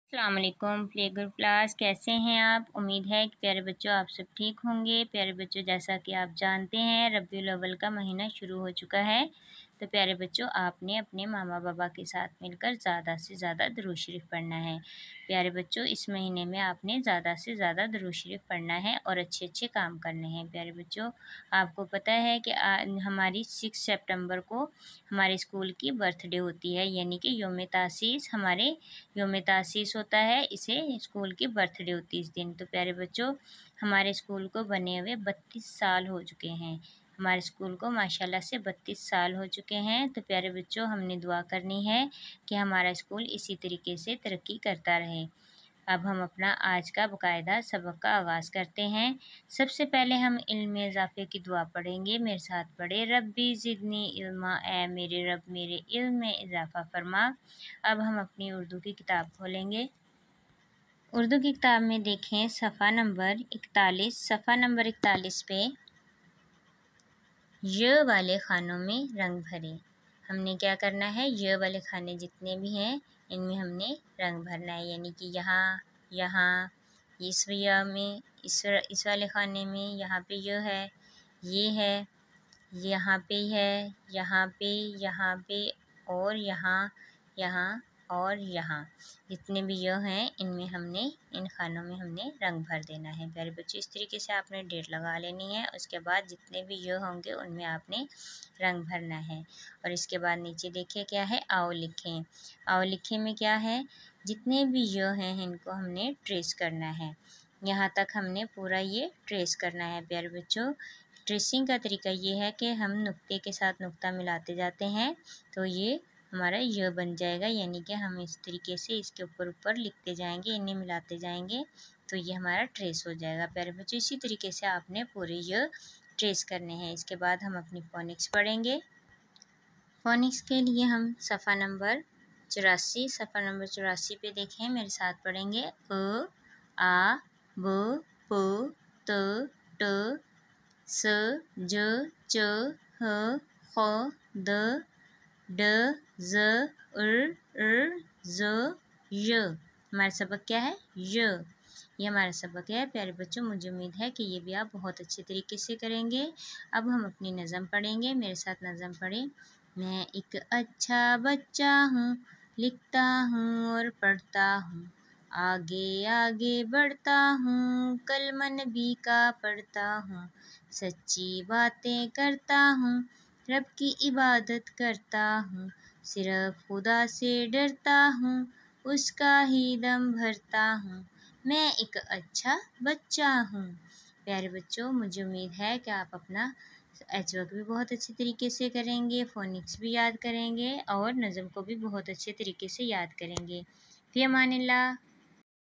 अस्सलाम वालेकुम play group class, कैसे हैं आप। उम्मीद है कि प्यारे बच्चों आप सब ठीक होंगे। प्यारे बच्चों, जैसा कि आप जानते हैं रबीउल अव्वल का महीना शुरू हो चुका है, तो प्यारे बच्चों आपने अपने मामा बाबा के साथ मिलकर ज़्यादा से ज़्यादा दुरूद शरीफ पढ़ना है। प्यारे बच्चों, इस महीने में आपने ज़्यादा से ज़्यादा दुरूद शरीफ पढ़ना है और अच्छे अच्छे काम करने हैं। प्यारे बच्चों, आपको पता है कि हमारी 6 सितंबर को हमारे स्कूल की बर्थडे होती है, यानी कि यौम तासीस हमारे यौम तासीस होता है, इसे स्कूल की बर्थडे होती है इस दिन। तो प्यारे बच्चों, हमारे स्कूल को बने हुए 32 साल हो चुके हैं। हमारे स्कूल को माशाल्लाह से 32 साल हो चुके हैं। तो प्यारे बच्चों, हमने दुआ करनी है कि हमारा स्कूल इसी तरीके से तरक्की करता रहे। अब हम अपना आज का बाकायदा सबक का आगाज़ करते हैं। सबसे पहले हम इल्म इज़ाफ़े की दुआ पढ़ेंगे। मेरे साथ पढ़े, रब्बी ज़िदनी इल्मा, ए मेरे रब मेरे इल्म में इज़ाफ़ा फरमा। अब हम अपनी उर्दू की किताब खोलेंगे। उर्दू की किताब में देखें सफ़ा नंबर 41। सफ़ा नंबर 41 पे य वाले खानों में रंग भरें। हमने क्या करना है, य वाले खाने जितने भी हैं इनमें हमने रंग भरना है, यानी कि यहाँ यहाँ इस य में इस वाले खाने में यहाँ पे य है, ये है, यहाँ पे है, यहाँ पे और यहाँ यहाँ और यहाँ, जितने भी य हैं इनमें हमने इन खानों में हमने रंग भर देना है। प्यारे बच्चों, इस तरीके से आपने डेट लगा लेनी है। उसके बाद जितने भी य होंगे उनमें आपने रंग भरना है। और इसके बाद नीचे देखिए क्या है, आओ लिखें। आओ लिखें में क्या है, जितने भी य हैं इनको हमने ट्रेस करना है। यहाँ तक हमने पूरा ये ट्रेस करना है। प्यारे बच्चों, ट्रेसिंग का तरीका ये है कि हम नुक्ते के साथ नुक्ता मिलाते जाते हैं तो ये हमारा य बन जाएगा, यानी कि हम इस तरीके से इसके ऊपर ऊपर लिखते जाएंगे, इन्हें मिलाते जाएंगे तो ये हमारा ट्रेस हो जाएगा। प्यारे बच्चों, इसी तरीके से आपने पूरे य ट्रेस करने हैं। इसके बाद हम अपनी फोनिक्स पढ़ेंगे। फोनिक्स के लिए हम सफ़ा नंबर 84 पे देखें, मेरे साथ पढ़ेंगे। अ आ ब प त ट स ज च ह ख द ड ज़ ज़ य। हमारा सबक क्या है, य। ये हमारा सबक है। प्यारे बच्चों, मुझे उम्मीद है कि ये भी आप बहुत अच्छे तरीके से करेंगे। अब हम अपनी नज़म पढ़ेंगे। मेरे साथ नज़म पढ़ें। मैं एक अच्छा बच्चा हूँ, लिखता हूँ और पढ़ता हूँ, आगे आगे बढ़ता हूँ, कलम नबी का पढ़ता हूँ, सच्ची बातें करता हूँ, रब की इबादत करता हूँ, सिर्फ खुदा से डरता हूँ, उसका ही दम भरता हूँ, मैं एक अच्छा बच्चा हूँ। प्यारे बच्चों, मुझे उम्मीद है कि आप अपना एच वर्क भी बहुत अच्छे तरीके से करेंगे, फोनिक्स भी याद करेंगे और नज़म को भी बहुत अच्छे तरीके से याद करेंगे। फ़ी अमानिल्लाह।